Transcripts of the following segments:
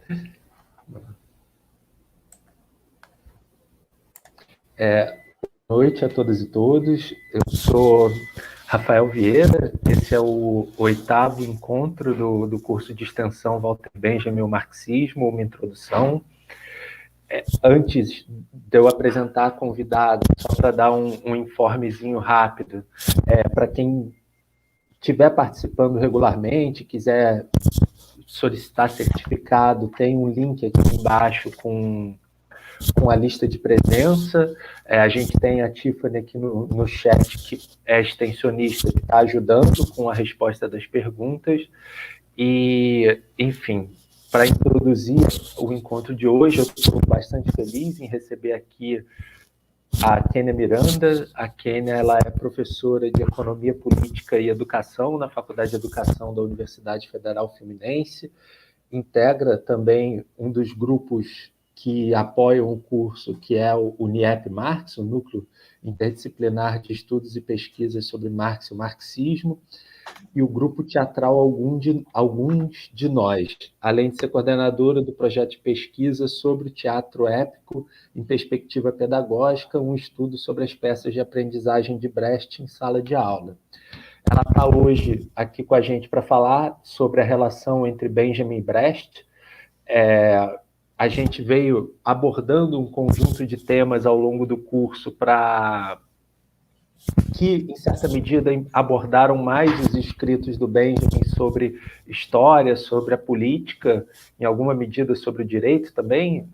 Boa noite a todas e todos. Eu sou Rafael Vieira. Esse é o 8º encontro do curso de extensão Walter Benjamin, o Marxismo, uma introdução. Antes de eu apresentar a convidada, só para dar um informezinho rápido, para quem estiver participando regularmente, quiser solicitar certificado, tem um link aqui embaixo com a lista de presença. A gente tem a Tiffany aqui no chat, que é extensionista, que está ajudando com a resposta das perguntas. E, enfim, para introduzir o encontro de hoje, eu estou bastante feliz em receber aqui a Kênia Miranda. A Kênia, ela é professora de Economia Política e Educação na Faculdade de Educação da Universidade Federal Fluminense, integra também um dos grupos que apoiam o curso, que é o NIEP Marx, o Núcleo Interdisciplinar de Estudos e Pesquisas sobre Marx e o Marxismo, e o grupo teatral Alguns de Nós, além de ser coordenadora do projeto de pesquisa sobre o teatro épico em perspectiva pedagógica, um estudo sobre as peças de aprendizagem de Brecht em sala de aula. Ela está hoje aqui com a gente para falar sobre a relação entre Benjamin e Brecht. A gente veio abordando um conjunto de temas ao longo do curso que, em certa medida, abordaram mais os escritos do Benjamin sobre história, sobre a política, em alguma medida sobre o direito também,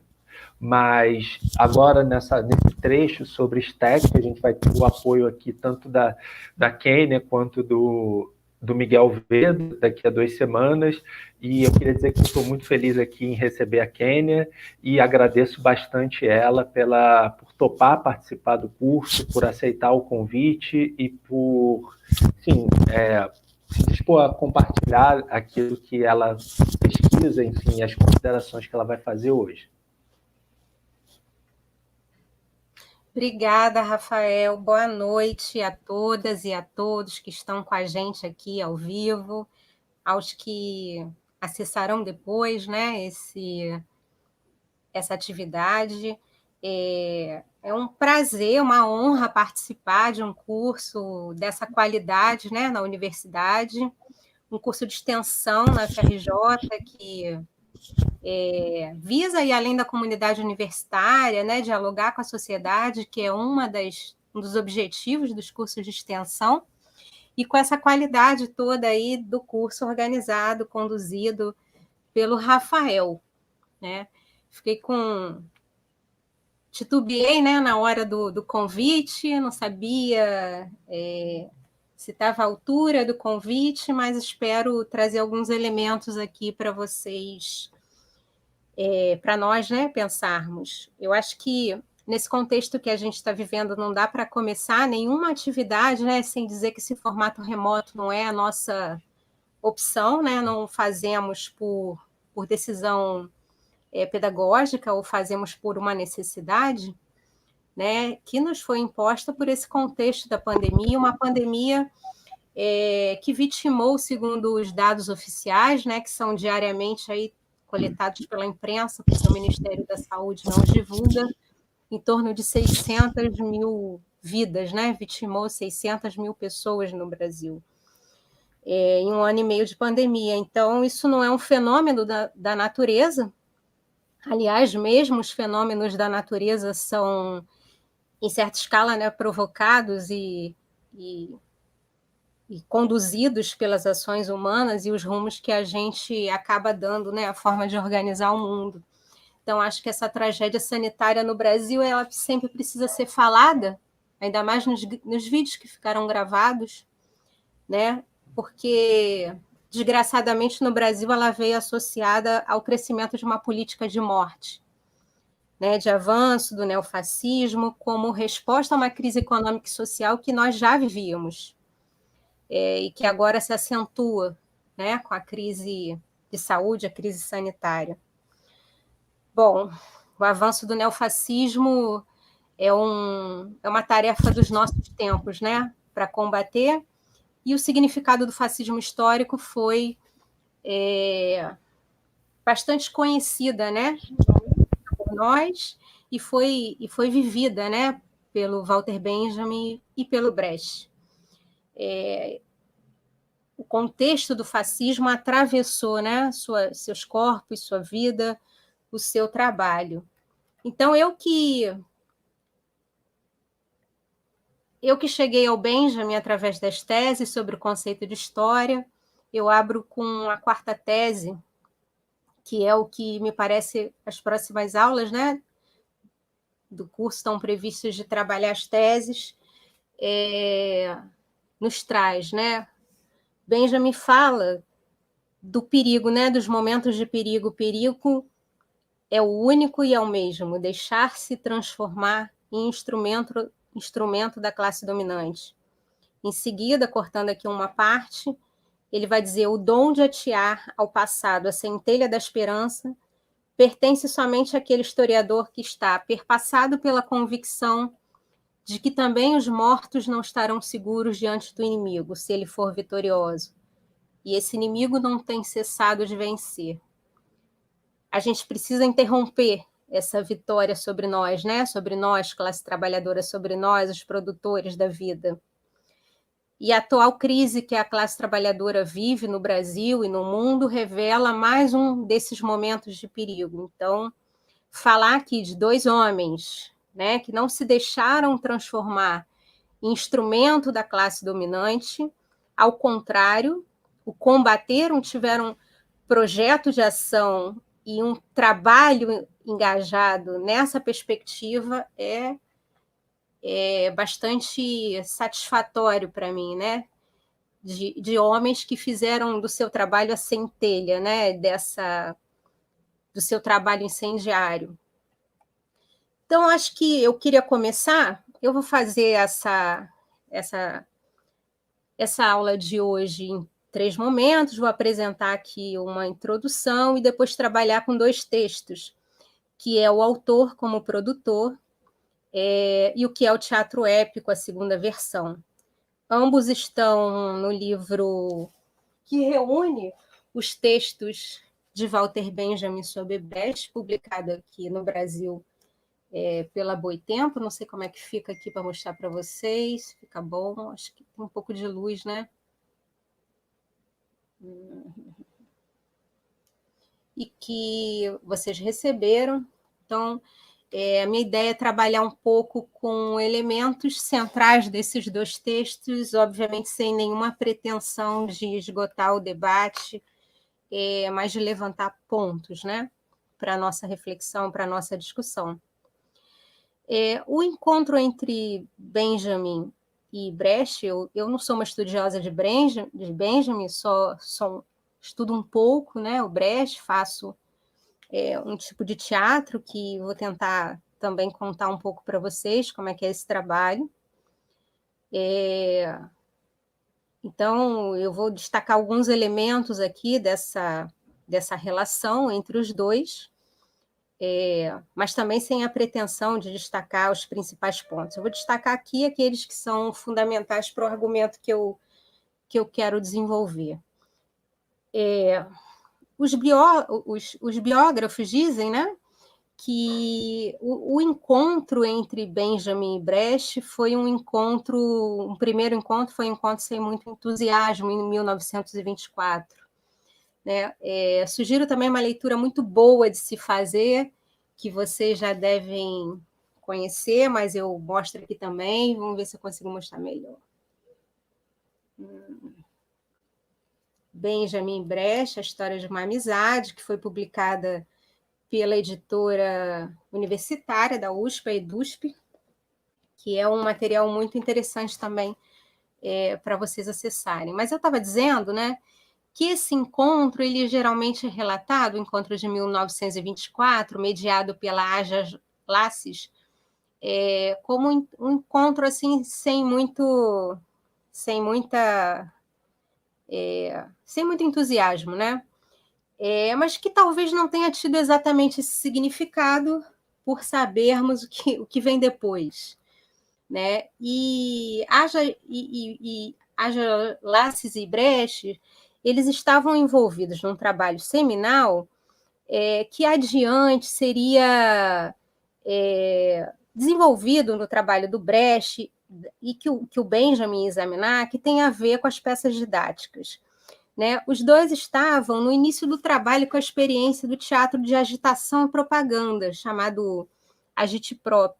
mas agora nesse trecho sobre estética, a gente vai ter o apoio aqui tanto da Kênia quanto do Miguel Vedo, daqui a 2 semanas, e eu queria dizer que estou muito feliz aqui em receber a Kênia e agradeço bastante ela por topar participar do curso, por aceitar o convite e por, enfim, se dispor a compartilhar aquilo que ela pesquisa, enfim, as considerações que ela vai fazer hoje. Obrigada, Rafael. Boa noite a todas e a todos que estão com a gente aqui ao vivo, aos que acessarão depois, né, essa atividade. É um prazer, uma honra participar de um curso dessa qualidade, né, na universidade, um curso de extensão na FRJ que visa ir além da comunidade universitária, né, dialogar com a sociedade, que é um dos objetivos dos cursos de extensão, e com essa qualidade toda aí do curso organizado, conduzido pelo Rafael, né? Titubeei, né, na hora do convite, não sabia se estava à altura do convite, mas espero trazer alguns elementos aqui para vocês, para nós, né, pensarmos. Eu acho que nesse contexto que a gente está vivendo não dá para começar nenhuma atividade, né, sem dizer que esse formato remoto não é a nossa opção, né, não fazemos por decisão pedagógica ou fazemos por uma necessidade, né, que nos foi imposta por esse contexto da pandemia, uma pandemia que vitimou, segundo os dados oficiais, né, que são diariamente aí coletados pela imprensa, porque o Ministério da Saúde não os divulga, em torno de 600 mil vidas, né? Vitimou 600 mil pessoas no Brasil, em 1 ano e meio de pandemia. Então, isso não é um fenômeno da natureza. Aliás, mesmo os fenômenos da natureza são, em certa escala, né, provocados e conduzidos pelas ações humanas e os rumos que a gente acaba dando, né, a forma de organizar o mundo. Então, acho que essa tragédia sanitária no Brasil, ela sempre precisa ser falada, ainda mais nos vídeos que ficaram gravados, né, porque, desgraçadamente, no Brasil, ela veio associada ao crescimento de uma política de morte, né, de avanço do neofascismo, como resposta a uma crise econômica e social que nós já vivíamos, e que agora se acentua, né, com a crise de saúde, a crise sanitária. Bom, o avanço do neofascismo é uma tarefa dos nossos tempos, né, para combater, e o significado do fascismo histórico foi bastante conhecida, né, por nós, e foi vivida, né, pelo Walter Benjamin e pelo Brecht. O contexto do fascismo atravessou, né, seus corpos, sua vida, o seu trabalho. Então, eu que cheguei ao Benjamin através das teses sobre o conceito de história, eu abro com a quarta tese, que é o que me parece as próximas aulas, né, do curso estão previstas de trabalhar as teses, nos traz, né? Benjamin fala do perigo, né, dos momentos de perigo. O perigo é o único e é o mesmo, deixar-se transformar em instrumento da classe dominante. Em seguida, cortando aqui uma parte, ele vai dizer: o dom de atear ao passado a centelha da esperança pertence somente àquele historiador que está perpassado pela convicção de que também os mortos não estarão seguros diante do inimigo, se ele for vitorioso. E esse inimigo não tem cessado de vencer. A gente precisa interromper essa vitória sobre nós, né? Sobre nós, classe trabalhadora, sobre nós, os produtores da vida. E a atual crise que a classe trabalhadora vive no Brasil e no mundo revela mais um desses momentos de perigo. Então, falar aqui de dois homens, né, que não se deixaram transformar em instrumento da classe dominante, ao contrário, o combateram, tiveram projeto de ação e um trabalho engajado nessa perspectiva é bastante satisfatório para mim, né? De homens que fizeram do seu trabalho a centelha, né? Do seu trabalho incendiário. Então, acho que eu queria começar, eu vou fazer essa aula de hoje em 3 momentos, vou apresentar aqui uma introdução e depois trabalhar com 2 textos, que é o autor como produtor e o que é o teatro épico, a segunda versão. Ambos estão no livro que reúne os textos de Walter Benjamin sobre Brecht, publicado aqui no Brasil pela Boitempo. Não sei como é que fica aqui para mostrar para vocês. Fica bom, acho que tem um pouco de luz, né? E que vocês receberam. Então, a minha ideia é trabalhar um pouco com elementos centrais desses 2 textos, obviamente sem nenhuma pretensão de esgotar o debate, mas de levantar pontos, né, para a nossa reflexão, para a nossa discussão. O encontro entre Benjamin e Brecht, eu não sou uma estudiosa de Benjamin, só estudo um pouco, né, o Brecht, faço um tipo de teatro que vou tentar também contar um pouco para vocês como é que é esse trabalho. Então, eu vou destacar alguns elementos aqui dessa relação entre os dois, mas também sem a pretensão de destacar os principais pontos. Eu vou destacar aqui aqueles que são fundamentais para o argumento que eu quero desenvolver. Os biógrafos dizem, né, que o encontro entre Benjamin e Brecht foi um primeiro encontro foi um encontro sem muito entusiasmo em 1924. Né? Sugiro também uma leitura muito boa de se fazer, que vocês já devem conhecer, mas eu mostro aqui também, vamos ver se eu consigo mostrar melhor. Benjamin Brecht, A História de uma Amizade, que foi publicada pela editora universitária da USP, a EDUSP, que é um material muito interessante também para vocês acessarem. Mas eu estava dizendo, né, que esse encontro ele geralmente é relatado, o encontro de 1924, mediado pela Aja Lasses, como um encontro assim sem muito entusiasmo, né? Mas que talvez não tenha tido exatamente esse significado por sabermos o que vem depois, né? E Aja Lasses e Brecht, eles estavam envolvidos num trabalho seminal que adiante seria desenvolvido no trabalho do Brecht e que o Benjamin ia examinar, que tem a ver com as peças didáticas. Né? Os dois estavam no início do trabalho com a experiência do teatro de agitação e propaganda, chamado Agitprop.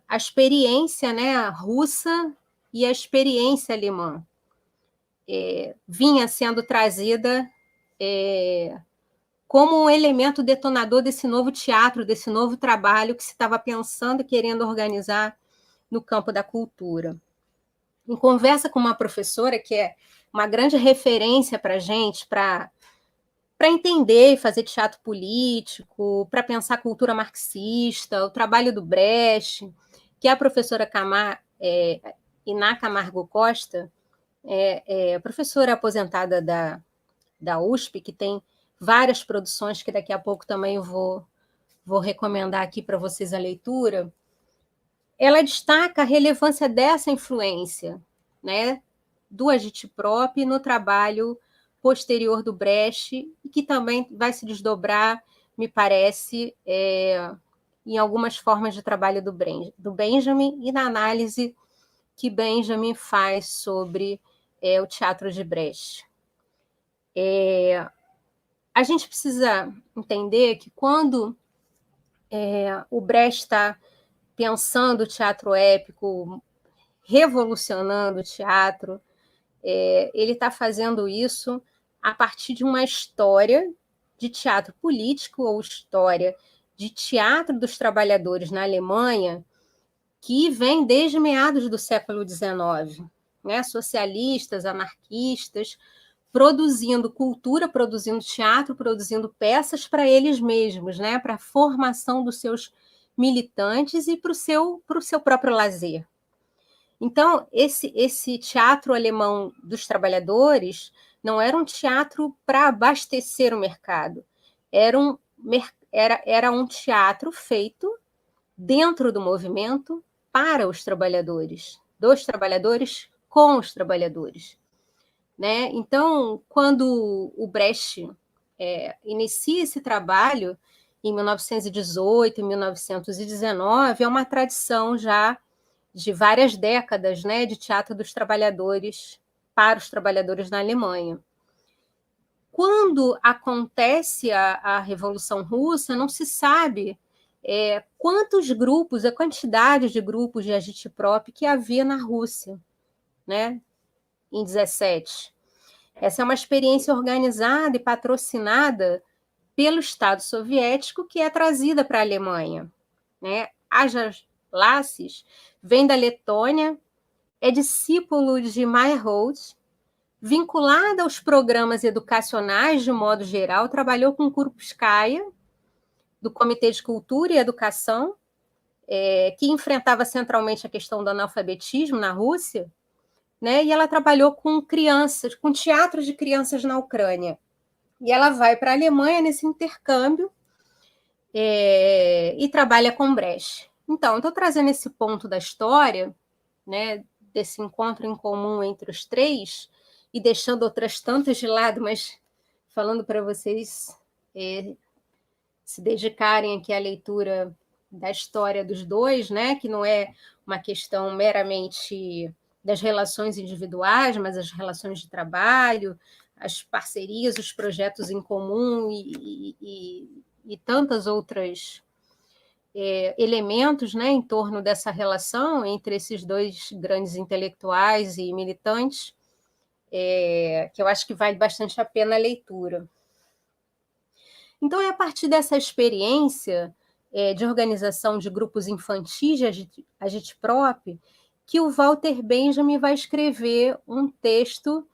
A experiência, né, russa e a experiência alemã vinha sendo trazida como um elemento detonador desse novo teatro, desse novo trabalho que se estava pensando e querendo organizar no campo da cultura. Em conversa com uma professora que é uma grande referência para a gente, para entender e fazer teatro político, para pensar cultura marxista, o trabalho do Brecht, que é a professora Iná Camargo Costa, professora aposentada da USP, que tem várias produções que daqui a pouco também eu vou recomendar aqui para vocês a leitura. Ela destaca a relevância dessa influência, né, do Agitprop no trabalho posterior do Brecht, e que também vai se desdobrar, me parece, em algumas formas de trabalho do Benjamin e na análise que Benjamin faz sobre o teatro de Brecht. A gente precisa entender que quando o Brecht está pensando o teatro épico, revolucionando o teatro, ele está fazendo isso a partir de uma história de teatro político ou história de teatro dos trabalhadores na Alemanha que vem desde meados do século XIX, né? Socialistas, anarquistas, produzindo cultura, produzindo teatro, produzindo peças para eles mesmos, né? Para a formação dos seus militantes e para o seu próprio lazer. Então, esse teatro alemão dos trabalhadores não era um teatro para abastecer o mercado, era um teatro feito dentro do movimento para os trabalhadores, dos trabalhadores com os trabalhadores. Né? Então, quando o Brecht inicia esse trabalho, em 1918, em 1919, é uma tradição já de várias décadas, né, de teatro dos trabalhadores para os trabalhadores na Alemanha. Quando acontece a Revolução Russa, não se sabe quantos grupos, a quantidade de grupos de agitprop que havia na Rússia, né, em 17. Essa é uma experiência organizada e patrocinada pelo Estado soviético que é trazida para a Alemanha. Né? Ajas Lasses vem da Letônia, é discípulo de Meyerhold, vinculada aos programas educacionais de modo geral, trabalhou com Krupskaya, do Comitê de Cultura e Educação, que enfrentava centralmente a questão do analfabetismo na Rússia, né? E ela trabalhou com crianças, com teatro de crianças na Ucrânia. E ela vai para a Alemanha nesse intercâmbio e trabalha com Brecht. Então, estou trazendo esse ponto da história, né, desse encontro em comum entre os três, e deixando outras tantas de lado, mas falando para vocês se dedicarem aqui à leitura da história dos dois, né, que não é uma questão meramente das relações individuais, mas as relações de trabalho, as parcerias, os projetos em comum e tantas outras elementos, né, em torno dessa relação entre esses dois grandes intelectuais e militantes, que eu acho que vale bastante a pena a leitura. Então, é a partir dessa experiência de organização de grupos infantis de agitprop que o Walter Benjamin vai escrever um texto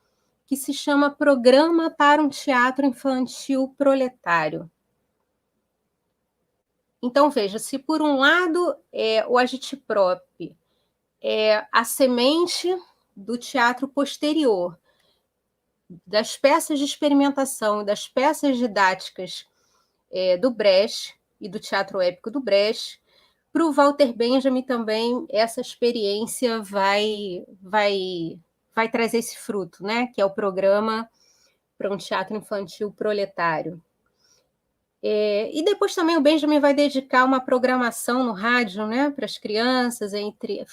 que se chama Programa para um Teatro Infantil Proletário. Então, veja, se por um lado o agitprop é a semente do teatro posterior, das peças de experimentação, das peças didáticas do Brecht e do teatro épico do Brecht, para o Walter Benjamin também essa experiência vai trazer esse fruto, né? Que é o Programa para um Teatro Infantil Proletário. E depois também o Benjamin vai dedicar uma programação no rádio, né, para as crianças entre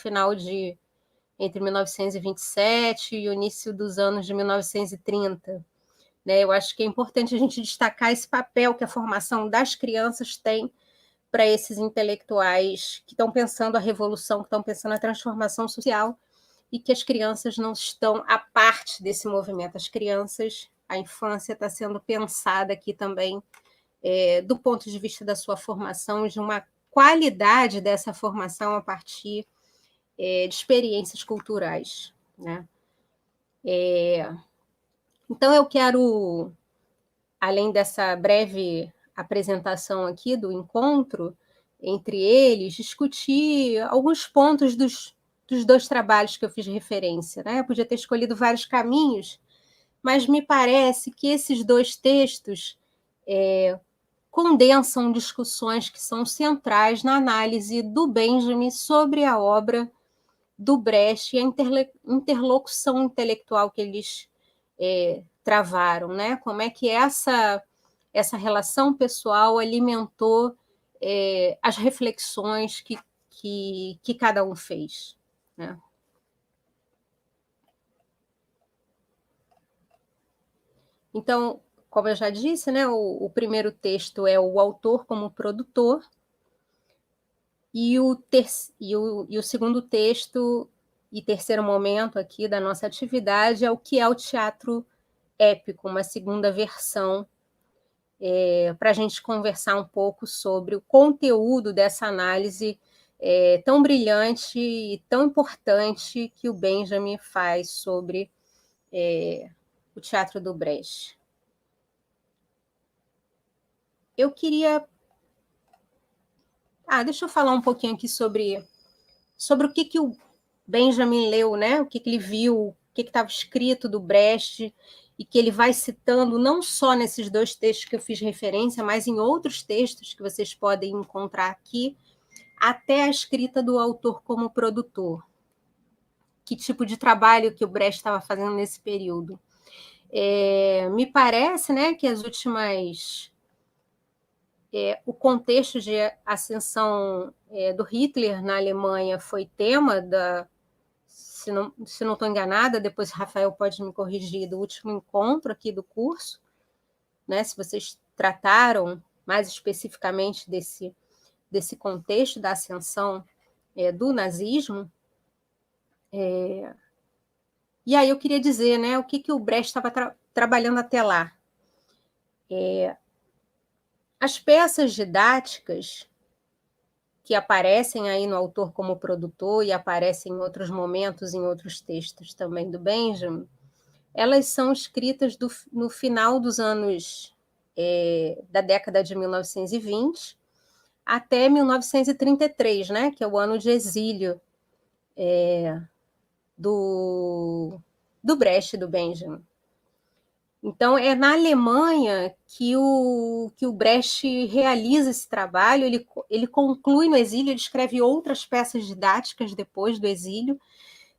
1927 e o início dos anos de 1930. Né? Eu acho que é importante a gente destacar esse papel que a formação das crianças tem para esses intelectuais que estão pensando a revolução, que estão pensando a transformação social, e que as crianças não estão à parte desse movimento. As crianças, a infância está sendo pensada aqui também do ponto de vista da sua formação, de uma qualidade dessa formação a partir de experiências culturais. Né? Então, eu quero, além dessa breve apresentação aqui do encontro entre eles, discutir alguns pontos dos dois trabalhos que eu fiz referência. Né? Eu podia ter escolhido vários caminhos, mas me parece que esses dois textos condensam discussões que são centrais na análise do Benjamin sobre a obra do Brecht e a interlocução intelectual que eles travaram, né? Como é que essa relação pessoal alimentou as reflexões que cada um fez. Né? Então, como eu já disse, né, o primeiro texto é o autor como produtor, e o segundo texto e terceiro momento aqui da nossa atividade é o que é o teatro épico, uma segunda versão, para a gente conversar um pouco sobre o conteúdo dessa análise tão brilhante e tão importante que o Benjamin faz sobre o teatro do Brecht. Eu queria... deixa eu falar um pouquinho aqui sobre o que o Benjamin leu, né? O que ele viu, o que estava escrito do Brecht, e que ele vai citando não só nesses dois textos que eu fiz referência, mas em outros textos que vocês podem encontrar aqui, até a escrita do autor como produtor. Que tipo de trabalho que o Brecht estava fazendo nesse período. Me parece, né, que as últimas... o contexto de ascensão do Hitler na Alemanha foi tema se não estou enganada, depois Rafael pode me corrigir, do último encontro aqui do curso, né? Se vocês trataram mais especificamente desse contexto da ascensão do nazismo. E aí eu queria dizer, né, o que o Brecht estava trabalhando até lá. As peças didáticas que aparecem aí no autor como produtor e aparecem em outros momentos, em outros textos também do Benjamin, elas são escritas no final dos anos da década de 1920 até 1933, né, que é o ano de exílio do Brecht, do Benjamin. Então, é na Alemanha que o Brecht realiza esse trabalho, ele conclui no exílio, ele escreve outras peças didáticas depois do exílio,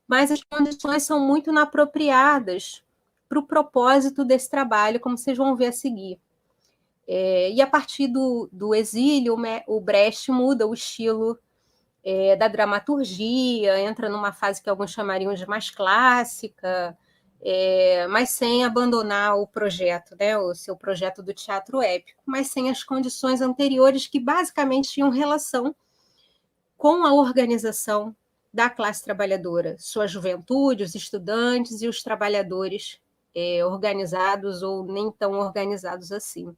mas as condições são muito inapropriadas para o propósito desse trabalho, como vocês vão ver a seguir. E a partir do exílio, o Brecht muda o estilo da dramaturgia, entra numa fase que alguns chamariam de mais clássica, mas sem abandonar o projeto, né, o seu projeto do teatro épico, mas sem as condições anteriores que basicamente tinham relação com a organização da classe trabalhadora, sua juventude, os estudantes e os trabalhadores organizados ou nem tão organizados assim.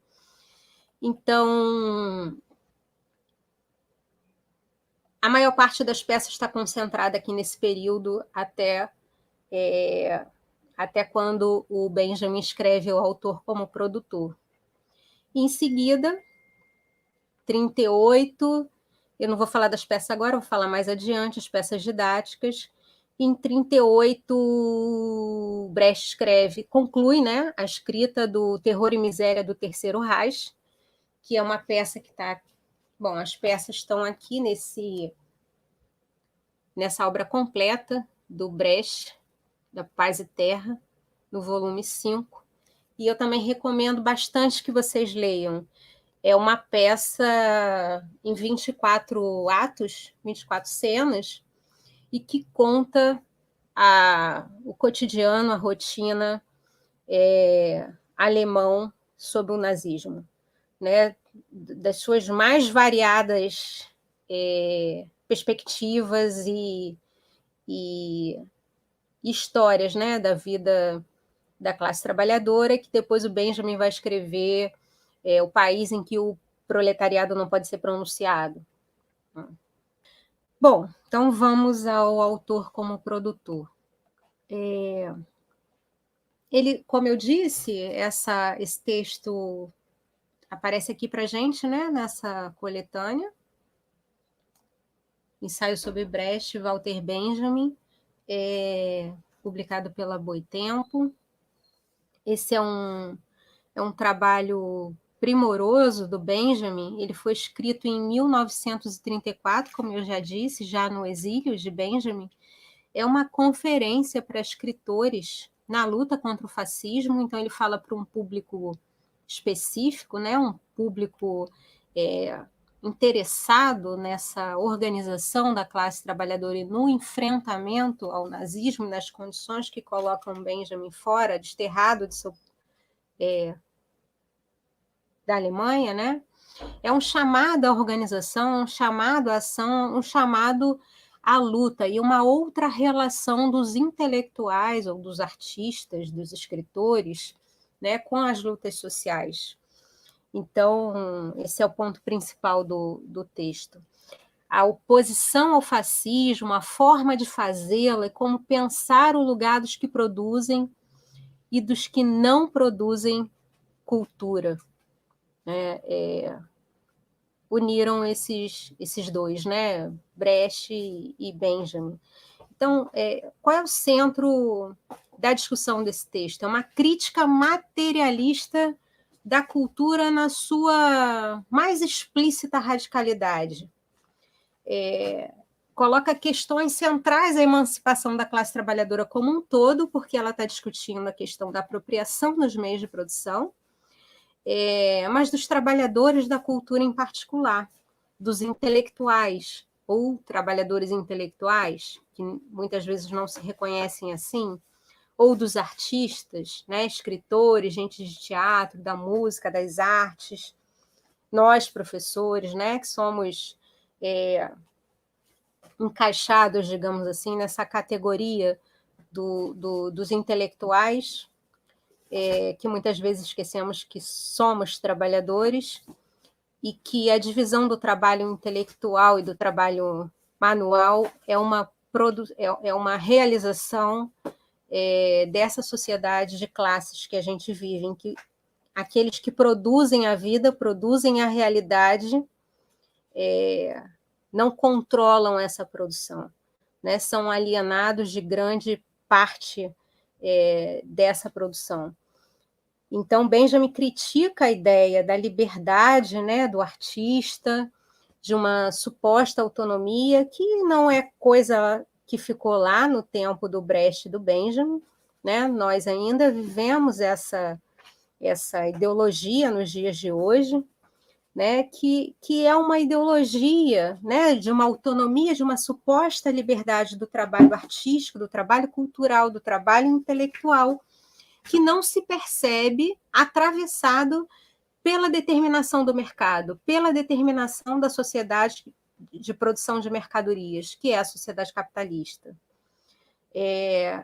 Então, a maior parte das peças está concentrada aqui nesse período até quando o Benjamin escreve o autor como produtor. Em seguida, 38, eu não vou falar das peças agora, vou falar mais adiante, as peças didáticas. Em 38, Brecht conclui, né, a escrita do Terror e Miséria do Terceiro Reich, que é uma peça que está... Bom, as peças estão aqui nessa obra completa do Brecht, da Paz e Terra, no volume 5. E eu também recomendo bastante que vocês leiam é uma peça em 24 atos, 24 cenas, e que conta o cotidiano, a rotina alemão sob o nazismo, né? Das suas mais variadas perspectivas e histórias, né? Da vida da classe trabalhadora, que depois o Benjamin vai escrever o país em que o proletariado não pode ser pronunciado. Bom, então vamos ao autor como produtor. Ele, como eu disse, esse texto aparece aqui para a gente, né, nessa coletânea, Ensaio sobre Brecht, Walter Benjamin, publicado pela Boitempo. Esse é um trabalho primoroso do Benjamin. Ele foi escrito em 1934, como eu já disse, já no exílio de Benjamin. É uma conferência para escritores na luta contra o fascismo, então ele fala para um público específico, né? Um público interessado nessa organização da classe trabalhadora e no enfrentamento ao nazismo, nas condições que colocam Benjamin fora, desterrado da Alemanha, né? É um chamado à organização, um chamado à ação, um chamado à luta e uma outra relação dos intelectuais ou dos artistas, dos escritores, né, com as lutas sociais. Então, esse é o ponto principal do texto. A oposição ao fascismo, a forma de fazê-la e como pensar o lugar dos que produzem e dos que não produzem cultura. Uniram esses dois, né? Brecht e Benjamin. Então, qual é o centro da discussão desse texto? É uma crítica materialista da cultura na sua mais explícita radicalidade. Coloca questões centrais à emancipação da classe trabalhadora como um todo, porque ela está discutindo a questão da apropriação dos meios de produção, mas dos trabalhadores da cultura em particular, dos intelectuais ou trabalhadores intelectuais, que muitas vezes não se reconhecem assim, ou dos artistas, né, escritores, gente de teatro, da música, das artes, nós, professores, né, que somos encaixados, digamos assim, nessa categoria dos intelectuais, que muitas vezes esquecemos que somos trabalhadores e que a divisão do trabalho intelectual e do trabalho manual é uma realização dessa sociedade de classes que a gente vive, em que aqueles que produzem a vida, produzem a realidade, não controlam essa produção, né? São alienados de grande parte dessa produção. Então, Benjamin critica a ideia da liberdade, né, do artista, de uma suposta autonomia, que não é coisa que ficou lá no tempo do Brecht e do Benjamin, né? Nós ainda vivemos essa ideologia nos dias de hoje, né? Que é uma ideologia, né, de uma autonomia, de uma suposta liberdade do trabalho artístico, do trabalho cultural, do trabalho intelectual, que não se percebe atravessado pela determinação do mercado, pela determinação da sociedade de produção de mercadorias, que é a sociedade capitalista.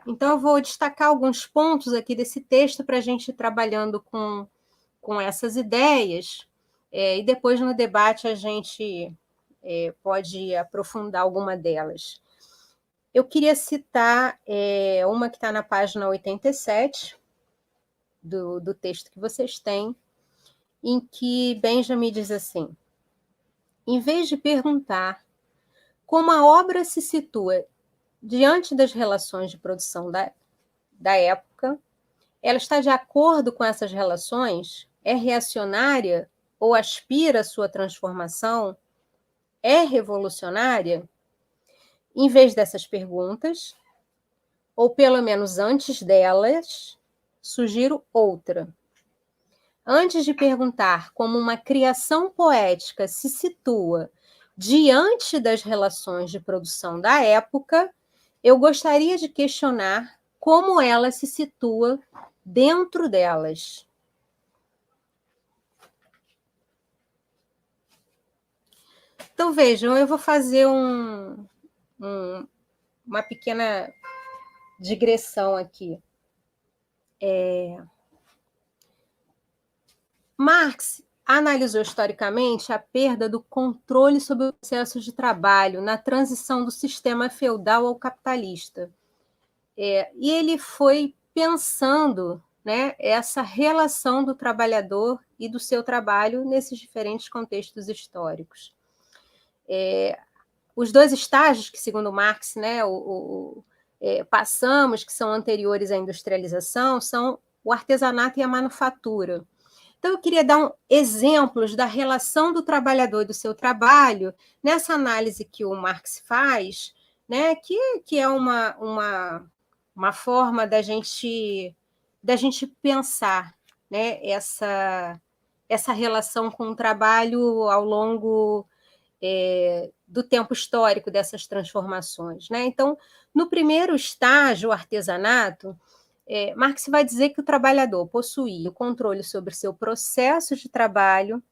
Então, eu vou destacar alguns pontos aqui desse texto para a gente ir trabalhando com essas ideias, e depois no debate a gente pode aprofundar alguma delas. Eu queria citar uma que está na página 87, do texto que vocês têm, em que Benjamin diz assim: em vez de perguntar como a obra se situa diante das relações de produção da época, ela está de acordo com essas relações? É reacionária ou aspira à sua transformação? É revolucionária? Em vez dessas perguntas, ou pelo menos antes delas, sugiro outra. antes de perguntar como uma criação poética se situa diante das relações de produção da época, eu gostaria de questionar como ela se situa dentro delas. Então, vejam, eu vou fazer uma pequena digressão aqui. Marx analisou historicamente a perda do controle sobre o processo de trabalho na transição do sistema feudal ao capitalista. E ele foi pensando, né, essa relação do trabalhador e do seu trabalho nesses diferentes contextos históricos. Os dois estágios que, segundo Marx, né, passamos, que são anteriores à industrialização, são o artesanato e a manufatura. Então, eu queria dar exemplos da relação do trabalhador e do seu trabalho nessa análise que o Marx faz, né, que é uma forma da gente pensar, né, essa relação com o trabalho ao longo do tempo histórico dessas transformações, né? Então, no primeiro estágio, o artesanato, Marx vai dizer que o trabalhador possuía o controle sobre seu processo de trabalho,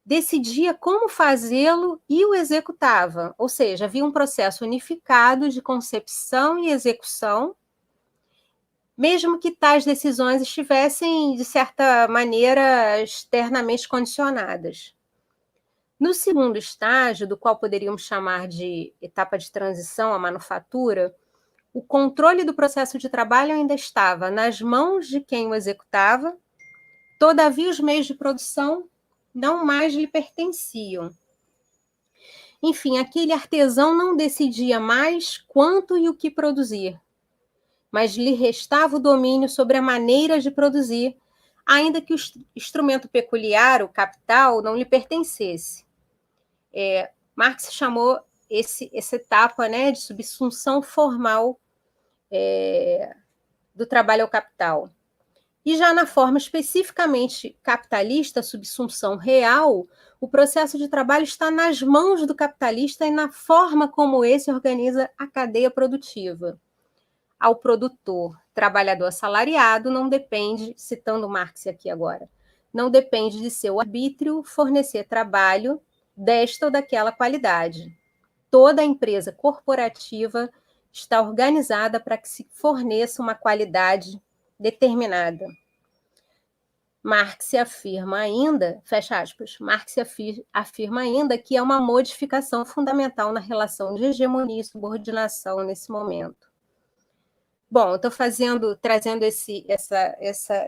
decidia como fazê-lo e o executava, ou seja, havia um processo unificado de concepção e execução, mesmo que tais decisões estivessem, de certa maneira, externamente condicionadas. No segundo estágio, do qual poderíamos chamar de etapa de transição à manufatura, o controle do processo de trabalho ainda estava nas mãos de quem o executava, todavia os meios de produção não mais lhe pertenciam. Enfim, aquele artesão não decidia mais quanto e o que produzir, mas lhe restava o domínio sobre a maneira de produzir, ainda que o instrumento peculiar, o capital, não lhe pertencesse. Marx chamou essa etapa, né, de subsunção formal do trabalho ao capital. E já na forma especificamente capitalista, subsunção real, o processo de trabalho está nas mãos do capitalista e na forma como esse organiza a cadeia produtiva. Ao produtor, trabalhador assalariado, não depende, citando Marx aqui agora, não depende de seu arbítrio fornecer trabalho desta ou daquela qualidade. Toda a empresa corporativa está organizada para que se forneça uma qualidade determinada. Marx afirma ainda, fecha aspas, Marx afirma ainda que é uma modificação fundamental na relação de hegemonia e subordinação nesse momento. Bom, eu estou trazendo esse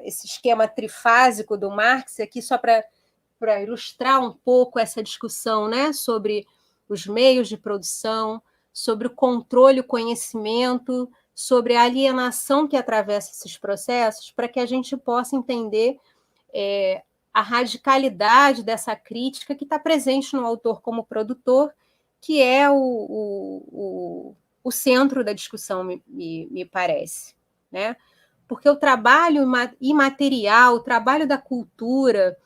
esquema trifásico do Marx aqui só para ilustrar um pouco essa discussão, né, sobre os meios de produção, sobre o controle, o conhecimento, sobre a alienação que atravessa esses processos, para que a gente possa entender a radicalidade dessa crítica que está presente no autor como produtor, que é o centro da discussão, me parece, né? Porque o trabalho imaterial, o trabalho da cultura,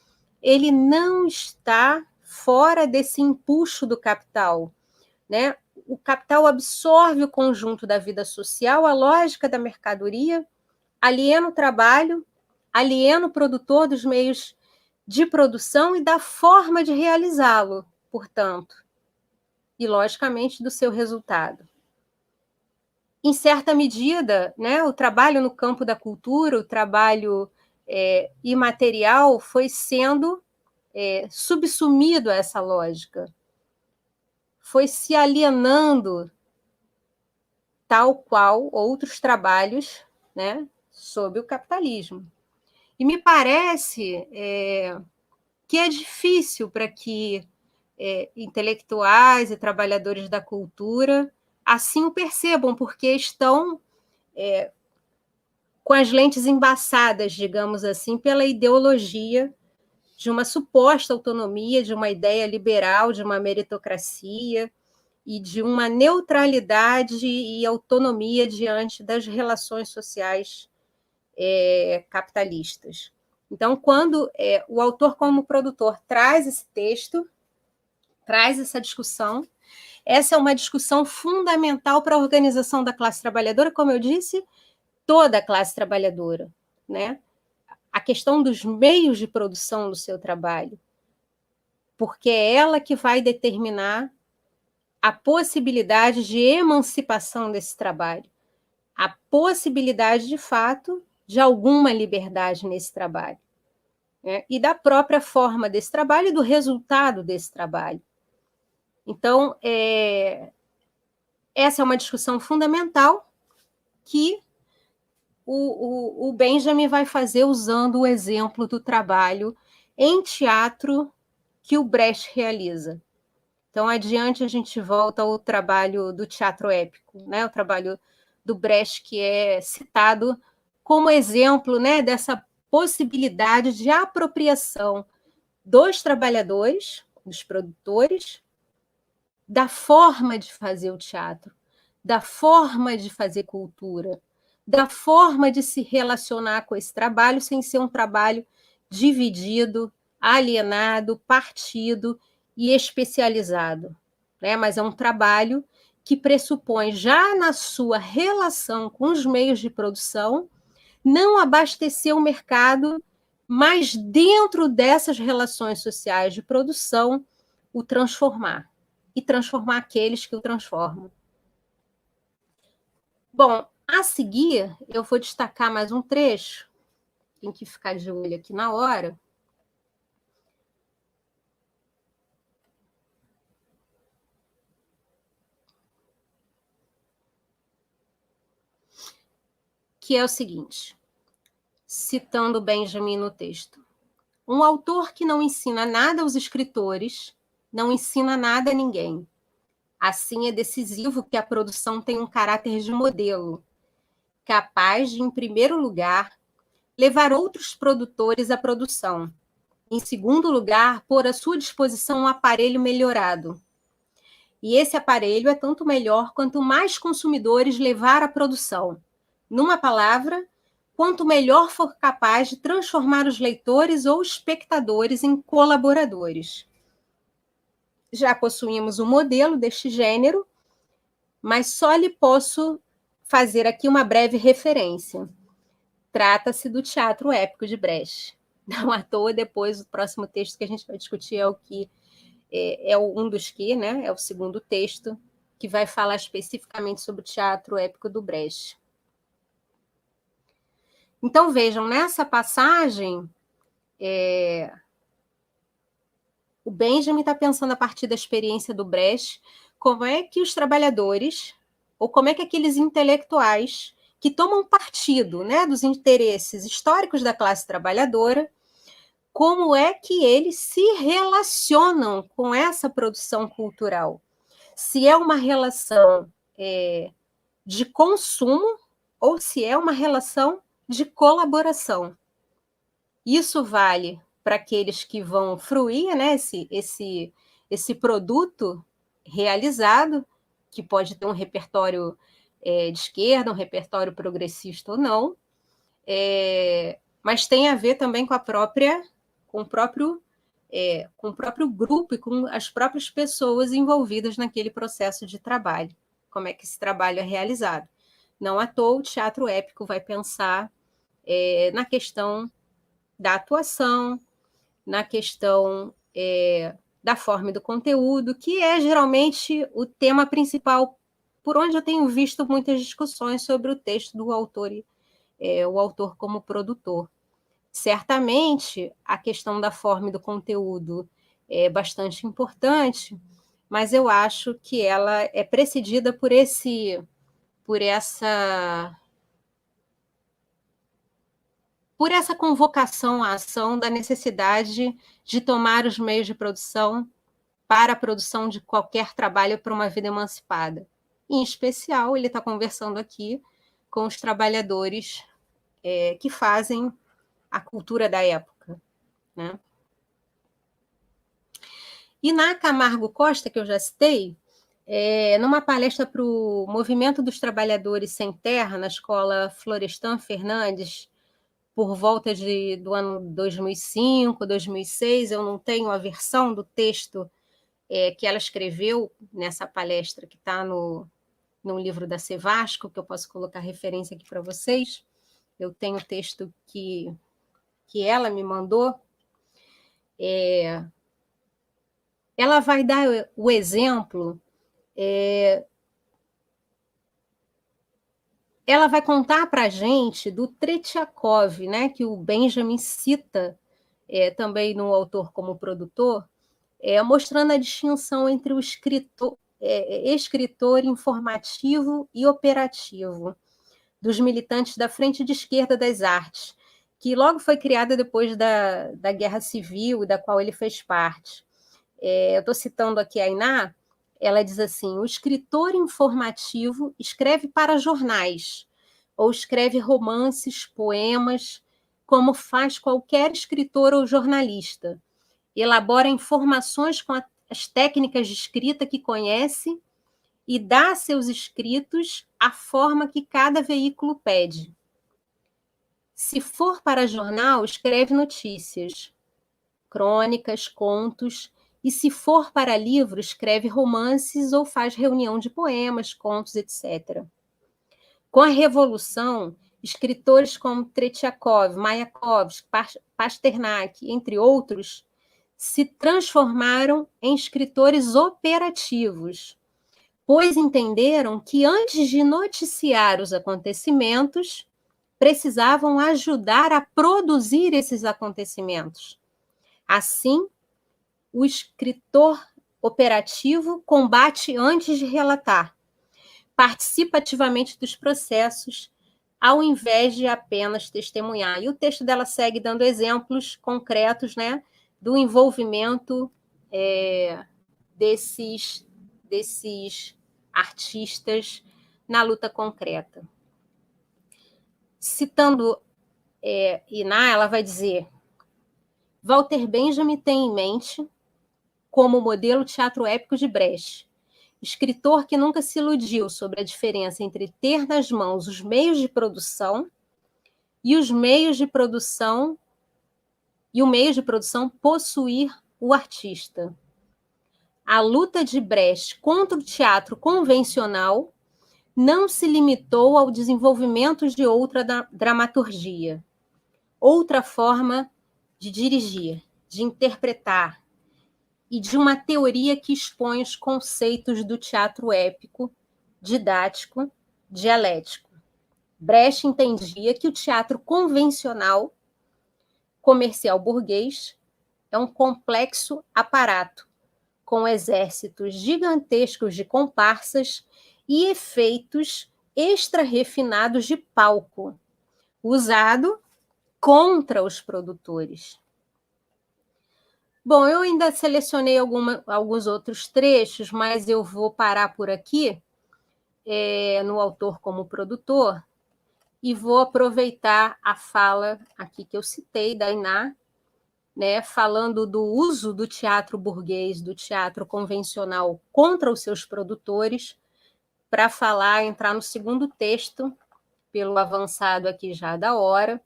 ele não está fora desse empuxo do capital, né? O capital absorve o conjunto da vida social, a lógica da mercadoria, aliena o trabalho, aliena o produtor dos meios de produção e da forma de realizá-lo, portanto, e, logicamente, do seu resultado. Em certa medida, né, o trabalho no campo da cultura, o trabalho imaterial, foi sendo subsumido a essa lógica, foi se alienando tal qual outros trabalhos, né, sob o capitalismo. E me parece que é difícil para que intelectuais e trabalhadores da cultura assim o percebam, porque estão com as lentes embaçadas, digamos assim, pela ideologia de uma suposta autonomia, de uma ideia liberal, de uma meritocracia e de uma neutralidade e autonomia diante das relações sociais capitalistas. Então, quando o autor, como produtor, traz esse texto, traz essa discussão, essa é uma discussão fundamental para a organização da classe trabalhadora, como eu disse, toda a classe trabalhadora, né? A questão dos meios de produção do seu trabalho, porque é ela que vai determinar a possibilidade de emancipação desse trabalho, a possibilidade, de fato, de alguma liberdade nesse trabalho, né? E da própria forma desse trabalho e do resultado desse trabalho. Então, essa é uma discussão fundamental que o Benjamin vai fazer usando o exemplo do trabalho em teatro que o Brecht realiza. Então, adiante, a gente volta ao trabalho do teatro épico, né? O trabalho do Brecht, que é citado como exemplo, né, dessa possibilidade de apropriação dos trabalhadores, dos produtores, da forma de fazer o teatro, da forma de fazer cultura, da forma de se relacionar com esse trabalho sem ser um trabalho dividido, alienado, partido e especializado, né? Mas é um trabalho que pressupõe, já na sua relação com os meios de produção, não abastecer o mercado, mas dentro dessas relações sociais de produção, o transformar e transformar aqueles que o transformam. Bom, a seguir, eu vou destacar mais um trecho, tem que ficar de olho aqui na hora. Que é o seguinte, citando Benjamin no texto: um autor que não ensina nada aos escritores, não ensina nada a ninguém. Assim, é decisivo que a produção tenha um caráter de modelo, capaz de, em primeiro lugar, levar outros produtores à produção. Em segundo lugar, pôr à sua disposição um aparelho melhorado. E esse aparelho é tanto melhor quanto mais consumidores levar à produção. Numa palavra, quanto melhor for capaz de transformar os leitores ou espectadores em colaboradores. Já possuímos um modelo deste gênero, mas só lhe posso fazer aqui uma breve referência. Trata-se do teatro épico de Brecht. Não à toa, depois, o próximo texto que a gente vai discutir é o que um dos que, né? É o segundo texto, que vai falar especificamente sobre o teatro épico do Brecht. Então, vejam, nessa passagem, o Benjamin está pensando a partir da experiência do Brecht, como é que os trabalhadores, ou como é que aqueles intelectuais que tomam partido, né, dos interesses históricos da classe trabalhadora, como é que eles se relacionam com essa produção cultural. Se é uma relação de consumo ou se é uma relação de colaboração. Isso vale para aqueles que vão fruir, né, esse produto realizado, que pode ter um repertório de esquerda, um repertório progressista ou não, mas tem a ver também com o próprio grupo e com as próprias pessoas envolvidas naquele processo de trabalho, como é que esse trabalho é realizado. Não à toa, o teatro épico vai pensar na questão da atuação, na questão da forma e do conteúdo, que é geralmente o tema principal, por onde eu tenho visto muitas discussões sobre o texto do autor, o autor como produtor. Certamente, a questão da forma e do conteúdo é bastante importante, mas eu acho que ela é precedida por essa convocação à ação da necessidade de tomar os meios de produção para a produção de qualquer trabalho para uma vida emancipada. Em especial, ele está conversando aqui com os trabalhadores que fazem a cultura da época, né? E na Camargo Costa, que eu já citei, numa palestra para o Movimento dos Trabalhadores Sem Terra, na Escola Florestan Fernandes, por volta do ano 2005, 2006, eu não tenho a versão do texto que ela escreveu nessa palestra que está no livro da Sevasco, que eu posso colocar referência aqui para vocês. Eu tenho o texto que ela me mandou. Ela vai dar o exemplo, ela vai contar para a gente do Tretiakov, né, que o Benjamin cita também no autor como produtor, mostrando a distinção entre o escritor informativo e operativo dos militantes da Frente de Esquerda das Artes, que logo foi criada depois da Guerra Civil, da qual ele fez parte. Eu estou citando aqui a Iná, ela diz assim: o escritor informativo escreve para jornais, ou escreve romances, poemas, como faz qualquer escritor ou jornalista. Elabora informações com as técnicas de escrita que conhece e dá a seus escritos a forma que cada veículo pede. Se for para jornal, escreve notícias, crônicas, contos, e se for para livro, escreve romances ou faz reunião de poemas, contos, etc. Com a Revolução, escritores como Tretiakov, Mayakovsky, Pasternak, entre outros, se transformaram em escritores operativos, pois entenderam que antes de noticiar os acontecimentos, precisavam ajudar a produzir esses acontecimentos. Assim, o escritor operativo combate antes de relatar, participa ativamente dos processos, ao invés de apenas testemunhar. E o texto dela segue dando exemplos concretos, né, do envolvimento desses artistas na luta concreta. Citando Iná, ela vai dizer: Walter Benjamin tem em mente como modelo o teatro épico de Brecht, escritor que nunca se iludiu sobre a diferença entre ter nas mãos os meios de produção e o meio de produção possuir o artista. A luta de Brecht contra o teatro convencional não se limitou ao desenvolvimento de outra dramaturgia, outra forma de dirigir, de interpretar, e de uma teoria que expõe os conceitos do teatro épico, didático, dialético. Brecht entendia que o teatro convencional, comercial burguês, é um complexo aparato, com exércitos gigantescos de comparsas e efeitos extra-refinados de palco, usado contra os produtores. Bom, eu ainda selecionei alguns outros trechos, mas eu vou parar por aqui, no autor como produtor, e vou aproveitar a fala aqui que eu citei, da Iná, né, falando do uso do teatro burguês, do teatro convencional contra os seus produtores, para entrar no segundo texto, pelo avançado aqui já da hora,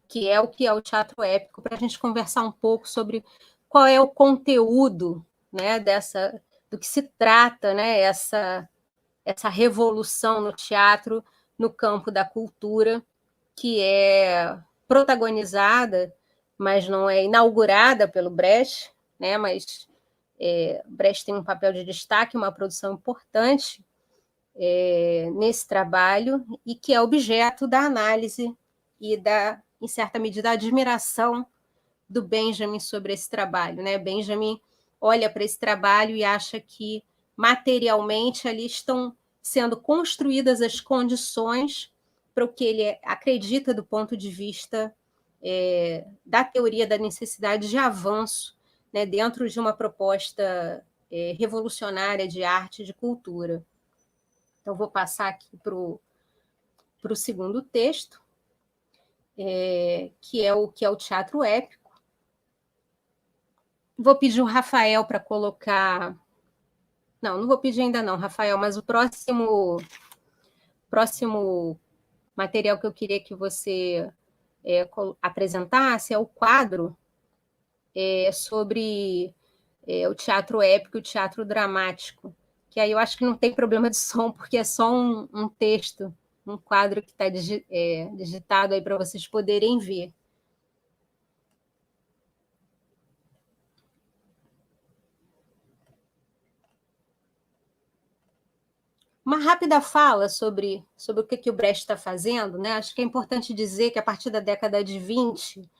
que é o teatro épico, para a gente conversar um pouco sobre qual é o conteúdo, né, do que se trata, né, essa revolução no teatro, no campo da cultura, que é protagonizada, mas não é inaugurada pelo Brecht, né, mas Brecht tem um papel de destaque, uma produção importante nesse trabalho, e que é objeto da análise e em certa medida, a admiração do Benjamin sobre esse trabalho, né? Benjamin olha para esse trabalho e acha que materialmente ali estão sendo construídas as condições para o que ele acredita do ponto de vista da teoria da necessidade de avanço, né, dentro de uma proposta revolucionária de arte e de cultura. Então, vou passar aqui para o segundo texto, que é o teatro épico. Vou pedir o Rafael para colocar... Não vou pedir ainda não, Rafael, mas o próximo próximo material que eu queria que você apresentasse é o quadro sobre o teatro épico e o teatro dramático, que aí eu acho que não tem problema de som, porque é só um texto, um quadro que está digitado aí para vocês poderem ver. Uma rápida fala sobre o que o Brecht está fazendo, né? Acho que é importante dizer que a partir da década de 20,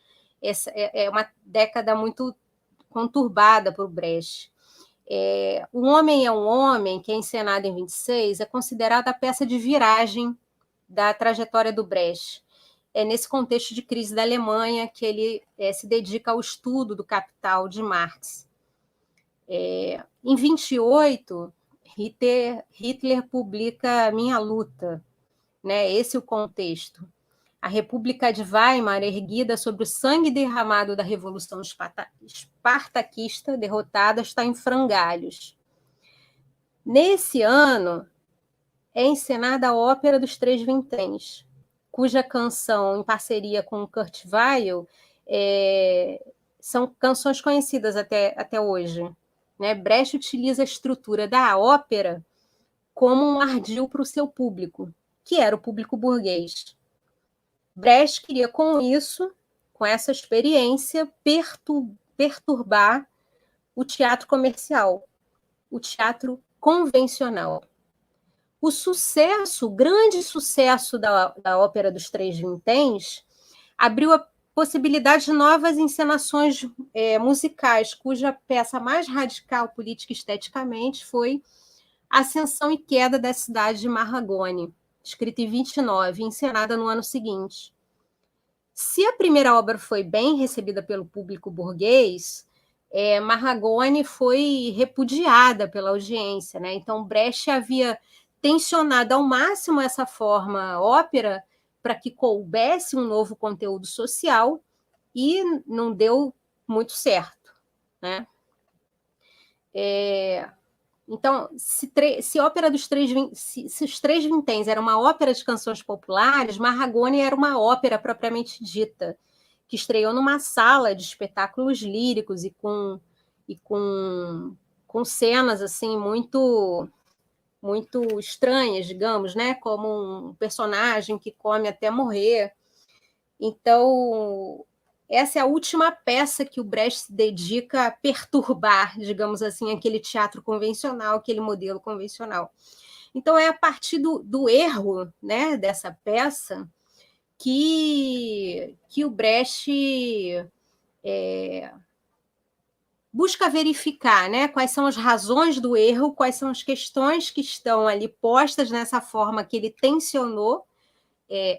essa é uma década muito conturbada para o Brecht. O Homem é um Homem, que é encenado em 26, é considerada a peça de viragem da trajetória do Brecht. É nesse contexto de crise da Alemanha que ele se dedica ao estudo do Capital de Marx. Em 28, Hitler publica Minha Luta, né? Esse é o contexto. A República de Weimar, erguida sobre o sangue derramado da Revolução Espartaquista, derrotada, está em frangalhos. Nesse ano, é encenada a Ópera dos Três Vinténs, cuja canção, em parceria com Kurt Weill, são canções conhecidas até hoje. Né? Brecht utiliza a estrutura da ópera como um ardil para o seu público, que era o público burguês. Brecht queria, com isso, com essa experiência, perturbar o teatro comercial, o teatro convencional. O grande sucesso da Ópera dos Três Vinténs abriu a possibilidade de novas encenações musicais, cuja peça mais radical política e esteticamente foi Ascensão e Queda da Cidade de Marragone, escrita em 29, encenada no ano seguinte. Se a primeira obra foi bem recebida pelo público burguês, Marragone foi repudiada pela audiência, né? Então, Brecht havia tensionado ao máximo essa forma ópera para que coubesse um novo conteúdo social e não deu muito certo, né? Então, se ópera dos se os Três Vinténs era uma ópera de canções populares, Marragone era uma ópera propriamente dita, que estreou numa sala de espetáculos líricos e com cenas assim muito estranhas, digamos, né? Como um personagem que come até morrer. Então, essa é a última peça que o Brecht se dedica a perturbar, digamos assim, aquele teatro convencional, aquele modelo convencional. Então, é a partir do erro, né, dessa peça que o Brecht busca verificar, né, quais são as razões do erro, quais são as questões que estão ali postas nessa forma que ele tensionou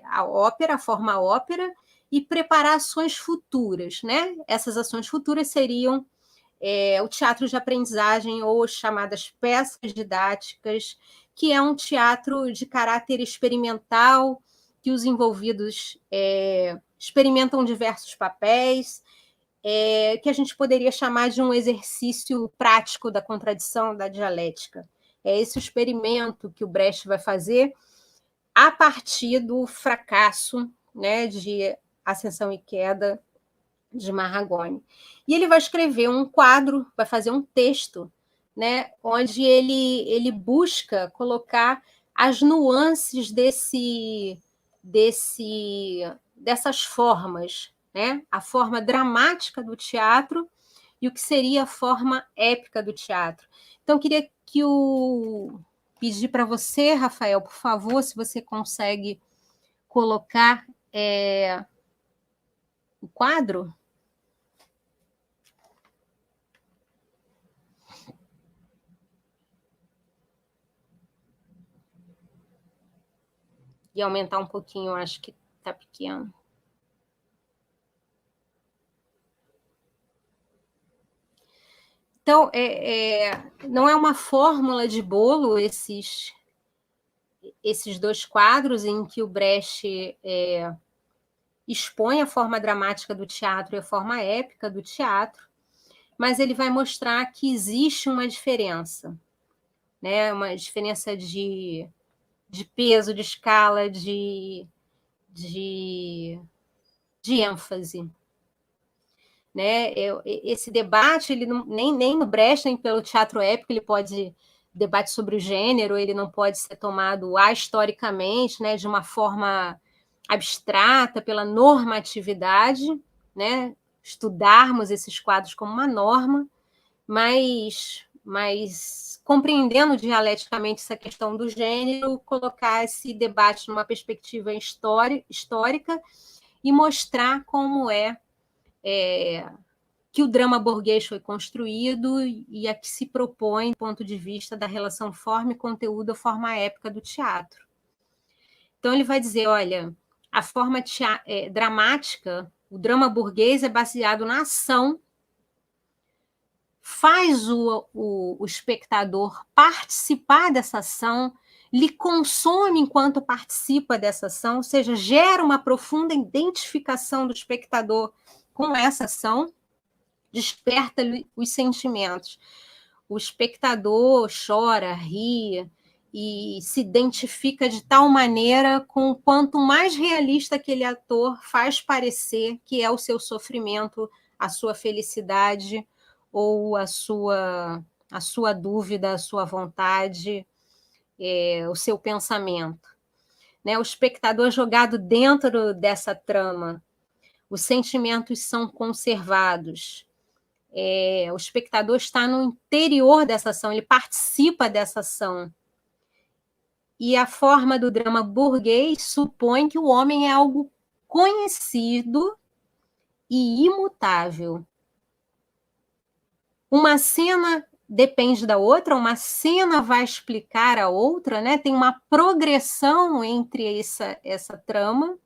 a ópera, a forma ópera, e preparar ações futuras, né? Essas ações futuras seriam o teatro de aprendizagem ou as chamadas peças didáticas, que é um teatro de caráter experimental, que os envolvidos experimentam diversos papéis, que a gente poderia chamar de um exercício prático da contradição, da dialética. É esse o experimento que o Brecht vai fazer a partir do fracasso, né, de Ascensão e Queda de Marragone. E ele vai escrever um quadro, vai fazer um texto, né, onde ele busca colocar as nuances dessas formas, né, a forma dramática do teatro e o que seria a forma épica do teatro. Então, eu queria pedir para você, Rafael, por favor, se você consegue colocar o quadro. E aumentar um pouquinho, eu acho que está pequeno. Então, não é uma fórmula de bolo esses dois quadros em que o Brecht expõe a forma dramática do teatro e a forma épica do teatro, mas ele vai mostrar que existe uma diferença, né? Uma diferença de peso, de escala, de ênfase. Né? Esse debate, ele não, nem no Brecht, nem pelo teatro épico, ele pode debate sobre o gênero, ele não pode ser tomado historicamente, né, de uma forma abstrata, pela normatividade, né, estudarmos esses quadros como uma norma, mas compreendendo dialeticamente essa questão do gênero, colocar esse debate numa perspectiva histórica e mostrar como que o drama burguês foi construído e a que se propõe do ponto de vista da relação forma e conteúdo, a forma épica do teatro. Então, ele vai dizer, olha, a forma dramática, o drama burguês é baseado na ação, faz o espectador participar dessa ação, lhe consome enquanto participa dessa ação, ou seja, gera uma profunda identificação do espectador com essa ação, desperta os sentimentos. O espectador chora, ri e se identifica de tal maneira com quanto mais realista aquele ator faz parecer que é o seu sofrimento, a sua felicidade ou a sua dúvida, a sua vontade, o seu pensamento. Né? O espectador jogado dentro dessa trama, os sentimentos são conservados, o espectador está no interior dessa ação, ele participa dessa ação. E a forma do drama burguês supõe que o homem é algo conhecido e imutável. Uma cena depende da outra, uma cena vai explicar a outra, né? Tem uma progressão entre essa trama,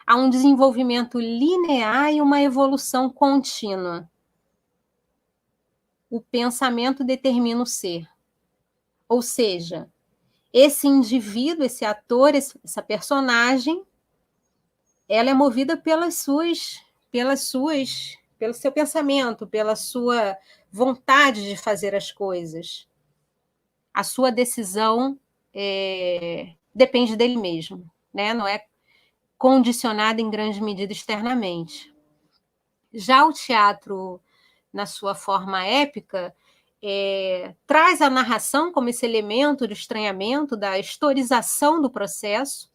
há um desenvolvimento linear e uma evolução contínua. O pensamento determina o ser. Ou seja, esse indivíduo, esse ator, essa personagem, ela é movida pelo seu pensamento, pela sua vontade de fazer as coisas. A sua decisão depende dele mesmo, né? Não é condicionada em grande medida externamente. Já o teatro, na sua forma épica, traz a narração como esse elemento do estranhamento, da historização do processo,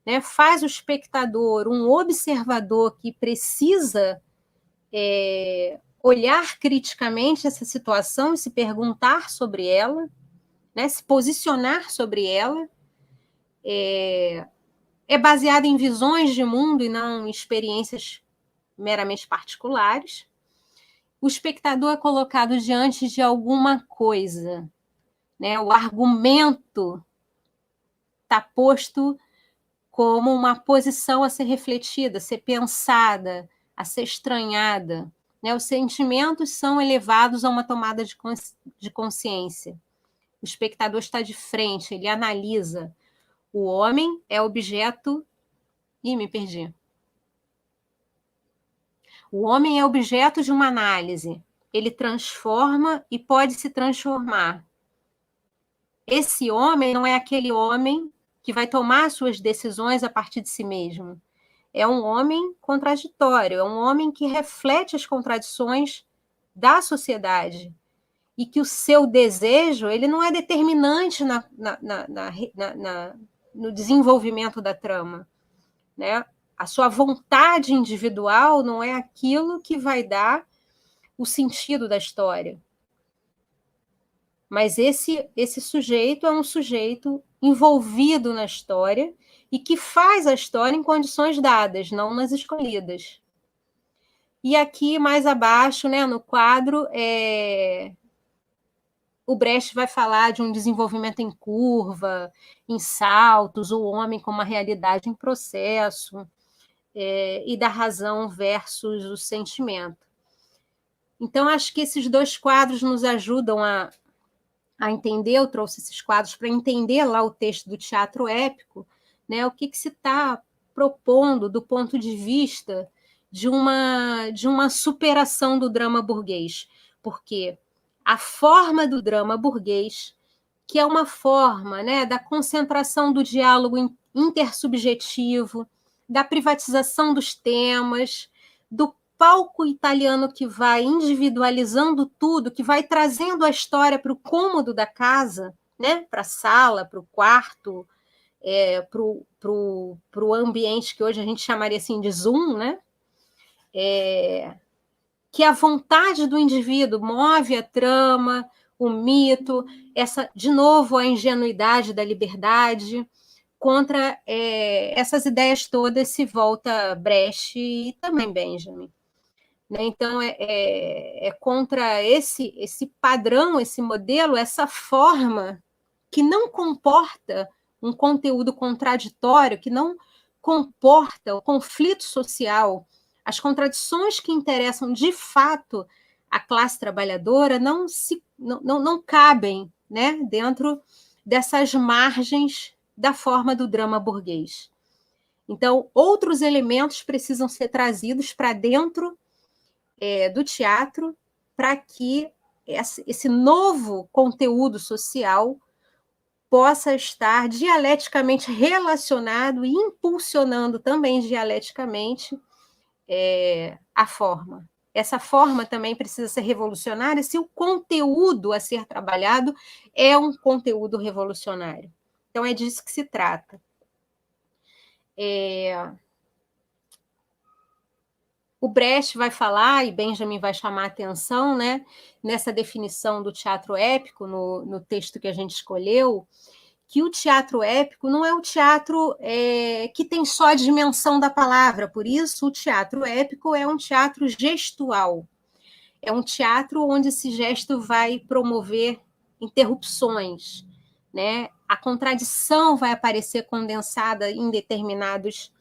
né? Faz o espectador um observador que precisa olhar criticamente essa situação e se perguntar sobre ela, né? Se posicionar sobre ela. É baseado em visões de mundo e não em experiências meramente particulares. O espectador é colocado diante de alguma coisa, né? O argumento está posto como uma posição a ser refletida, a ser pensada, a ser estranhada. Né? Os sentimentos são elevados a uma tomada de consciência. O espectador está de frente, ele analisa. O homem é objeto... Ih, me perdi. O homem é objeto de uma análise. Ele transforma e pode se transformar. Esse homem não é aquele homem que vai tomar suas decisões a partir de si mesmo. É um homem contraditório, é um homem que reflete as contradições da sociedade e que o seu desejo ele não é determinante no desenvolvimento da trama, né? A sua vontade individual não é aquilo que vai dar o sentido da história. Mas esse sujeito é um sujeito envolvido na história e que faz a história em condições dadas, não nas escolhidas. E aqui, mais abaixo, né, no quadro, o Brecht vai falar de um desenvolvimento em curva, em saltos, o homem como uma realidade em processo, e da razão versus o sentimento. Então, acho que esses dois quadros nos ajudam a entender, eu trouxe esses quadros para entender lá o texto do teatro épico, né, o que se está propondo do ponto de vista de uma superação do drama burguês, porque a forma do drama burguês que é uma forma, né, da concentração do diálogo intersubjetivo, da privatização dos temas, do palco italiano que vai individualizando tudo, que vai trazendo a história para o cômodo da casa, né, para a sala, para o quarto, para o ambiente que hoje a gente chamaria assim de Zoom, né? Que a vontade do indivíduo move a trama, o mito, de novo, a ingenuidade da liberdade. Contra essas ideias todas se volta Brecht e também Benjamin. Né? Então, contra esse padrão, esse modelo, essa forma que não comporta um conteúdo contraditório, que não comporta o conflito social, as contradições que interessam de fato a classe trabalhadora não cabem, né, dentro dessas margens da forma do drama burguês. Então, outros elementos precisam ser trazidos para dentro do teatro para que esse novo conteúdo social possa estar dialeticamente relacionado e impulsionando também dialeticamente a forma. Essa forma também precisa ser revolucionária se o conteúdo a ser trabalhado é um conteúdo revolucionário. Então, é disso que se trata. O Brecht vai falar, e Benjamin vai chamar a atenção, né, nessa definição do teatro épico, no texto que a gente escolheu, que o teatro épico não é o teatro que tem só a dimensão da palavra, por isso o teatro épico é um teatro gestual, é um teatro onde esse gesto vai promover interrupções, né? A contradição vai aparecer condensada em determinados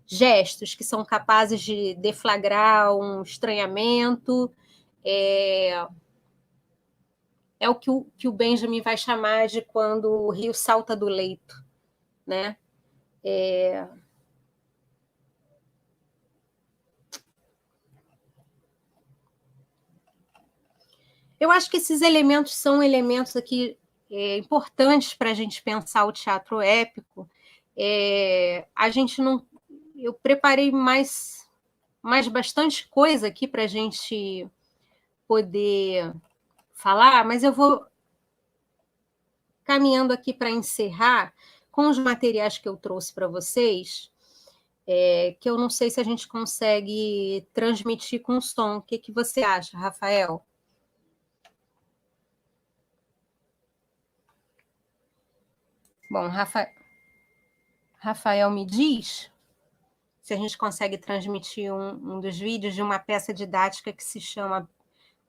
gestos que são capazes de deflagrar um estranhamento, o que o Benjamin vai chamar de quando o rio salta do leito, né? Eu acho que esses elementos são elementos aqui importantes para a gente pensar o teatro épico. A gente não... Eu preparei mais bastante coisa aqui para a gente poder falar, mas eu vou caminhando aqui para encerrar com os materiais que eu trouxe para vocês, que eu não sei se a gente consegue transmitir com som. O que você acha, Rafael? Bom, Rafael me diz se a gente consegue transmitir um dos vídeos de uma peça didática que se chama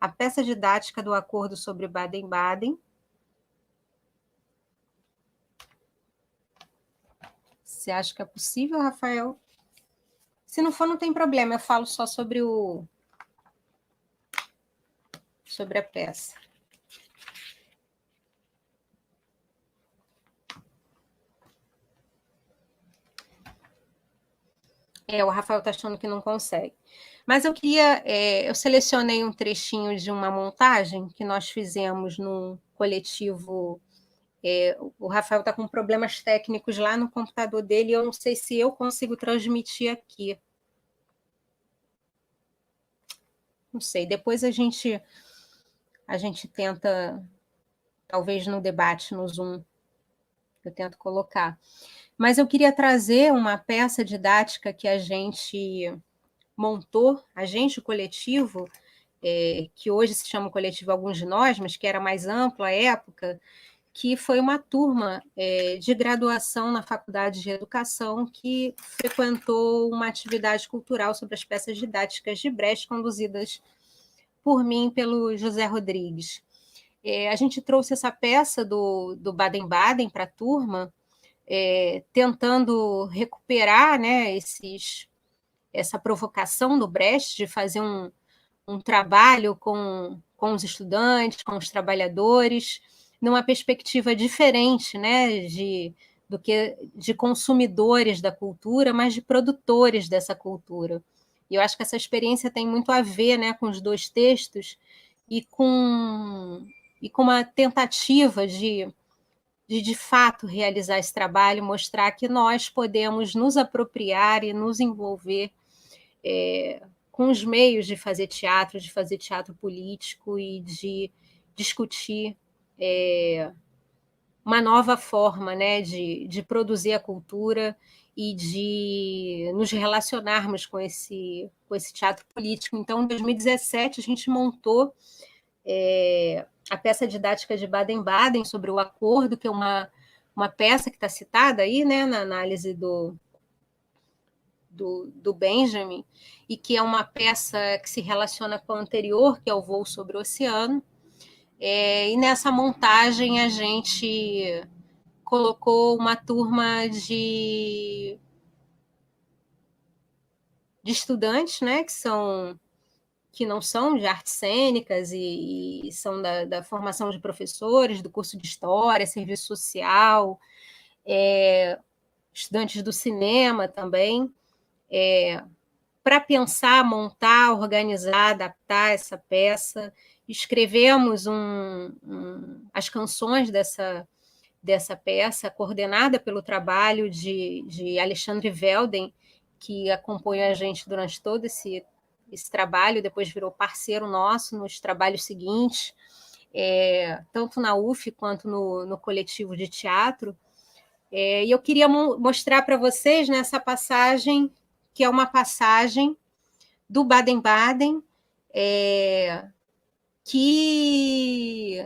A Peça Didática do Acordo sobre Baden-Baden. Você acha que é possível, Rafael? Se não for, não tem problema, eu falo só sobre a peça. O Rafael está achando que não consegue. Mas eu selecionei um trechinho de uma montagem que nós fizemos no coletivo. O Rafael está com problemas técnicos lá no computador dele, e eu não sei se eu consigo transmitir aqui. Não sei, depois a gente tenta, talvez no debate, no Zoom, eu tento colocar. Mas eu queria trazer uma peça didática que a gente montou, o coletivo, que hoje se chama o Coletivo Alguns de Nós, mas que era mais amplo à época, que foi uma turma de graduação na Faculdade de Educação que frequentou uma atividade cultural sobre as peças didáticas de Brecht, conduzidas por mim e pelo José Rodrigues. A gente trouxe essa peça do Baden-Baden para a turma, tentando recuperar, né, essa provocação do Brecht de fazer um trabalho com os estudantes, com os trabalhadores, numa perspectiva diferente, né, de consumidores da cultura, mas de produtores dessa cultura. E eu acho que essa experiência tem muito a ver, né, com os dois textos e com uma tentativa de de fato realizar esse trabalho, mostrar que nós podemos nos apropriar e nos envolver com os meios de fazer teatro político e de discutir uma nova forma, né, de produzir a cultura e de nos relacionarmos com esse teatro político. Então, em 2017, a gente montou a peça didática de Baden-Baden sobre o acordo, que é uma peça que está citada aí, né, na análise do Benjamin, e que é uma peça que se relaciona com a anterior, que é o Voo sobre o Oceano. E nessa montagem a gente colocou uma turma de estudantes, né, que não são de artes cênicas e são da formação de professores, do curso de História, Serviço Social, estudantes do cinema também, para pensar, montar, organizar, adaptar essa peça. Escrevemos as canções dessa peça, coordenada pelo trabalho de Alexandre Velden, que acompanhou a gente durante todo esse trabalho, depois virou parceiro nosso nos trabalhos seguintes, tanto na UF quanto no coletivo de teatro. E eu queria mostrar para vocês nessa passagem, que é uma passagem do Baden-Baden, que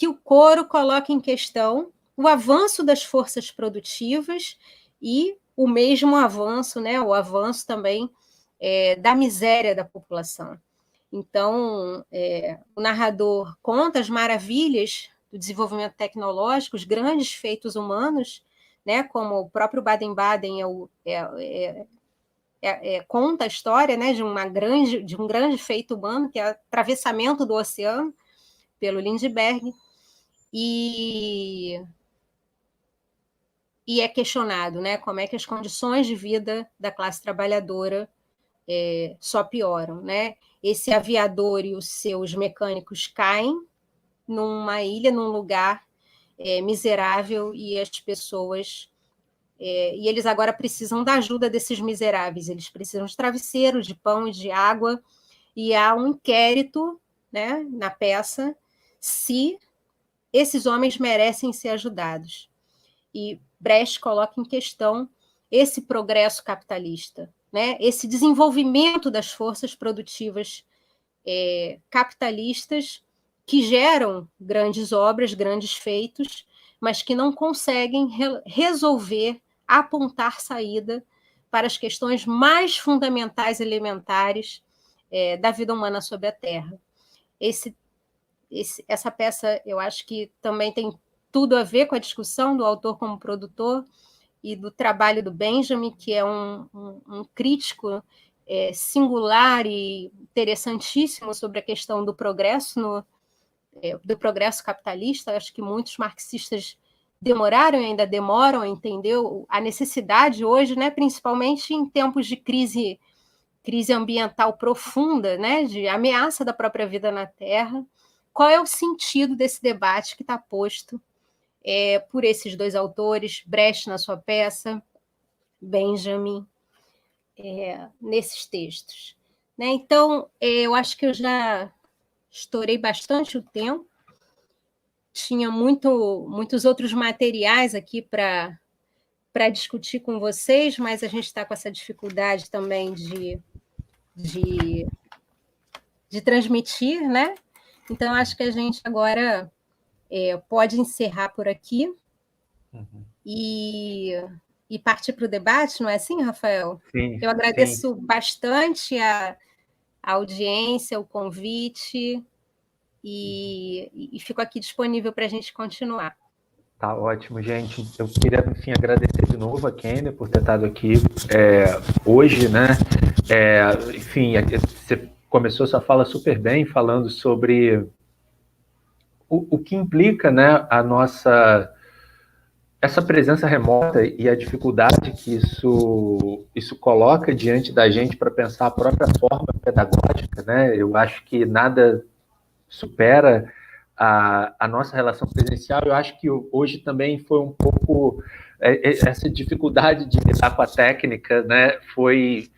o coro coloca em questão o avanço das forças produtivas e o mesmo avanço, né, o avanço também da miséria da população. Então, o narrador conta as maravilhas do desenvolvimento tecnológico, os grandes feitos humanos, né, como o próprio Baden-Baden conta a história, né, de um grande feito humano, que é o atravessamento do oceano pelo Lindbergh, e é questionado, né, como é que as condições de vida da classe trabalhadora só pioram, né? Esse aviador e os seus mecânicos caem numa ilha, num lugar miserável, e as pessoas... e eles agora precisam da ajuda desses miseráveis, eles precisam de travesseiros, de pão e de água, e há um inquérito, né, na peça, se esses homens merecem ser ajudados. E Brecht coloca em questão esse progresso capitalista, né, esse desenvolvimento das forças produtivas capitalistas que geram grandes obras, grandes feitos, mas que não conseguem resolver, apontar saída para as questões mais fundamentais, elementares da vida humana sobre a Terra. Essa peça, eu acho que também tem tudo a ver com a discussão do autor como produtor e do trabalho do Benjamin, que é um crítico singular e interessantíssimo sobre a questão do progresso, do progresso capitalista. Acho que muitos marxistas demoraram e ainda demoram a entender a necessidade hoje, né, principalmente em tempos de crise ambiental profunda, né, de ameaça da própria vida na Terra. Qual é o sentido desse debate que está posto por esses dois autores, Brecht na sua peça, Benjamin nesses textos, né? Então, eu acho que eu já estourei bastante o tempo, tinha muitos outros materiais aqui para discutir com vocês, mas a gente está com essa dificuldade também de transmitir, né? Então, acho que a gente agora pode encerrar por aqui e partir para o debate, não é assim, Rafael? Sim, eu agradeço sim. bastante a audiência, o convite, e fico aqui disponível para a gente continuar. Tá ótimo, gente. Eu queria, enfim, agradecer de novo a Kênia por ter estado aqui hoje, né? Enfim, você começou sua fala super bem, falando sobre o que implica, né, essa presença remota e a dificuldade que isso coloca diante da gente para pensar a própria forma pedagógica, né? Eu acho que nada supera a nossa relação presencial, eu acho que hoje também foi um pouco essa dificuldade de lidar com a técnica, né? Foi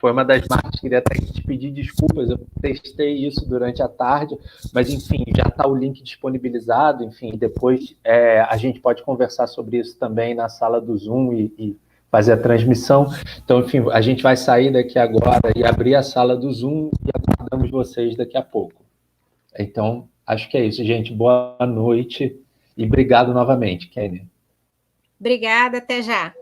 uma das marcas, queria até te pedir desculpas, eu testei isso durante a tarde, mas, enfim, já está o link disponibilizado, enfim, depois a gente pode conversar sobre isso também na sala do Zoom e fazer a transmissão. Então, enfim, a gente vai sair daqui agora e abrir a sala do Zoom e aguardamos vocês daqui a pouco. Então, acho que é isso, gente. Boa noite e obrigado novamente, Kenny. Obrigada, até já.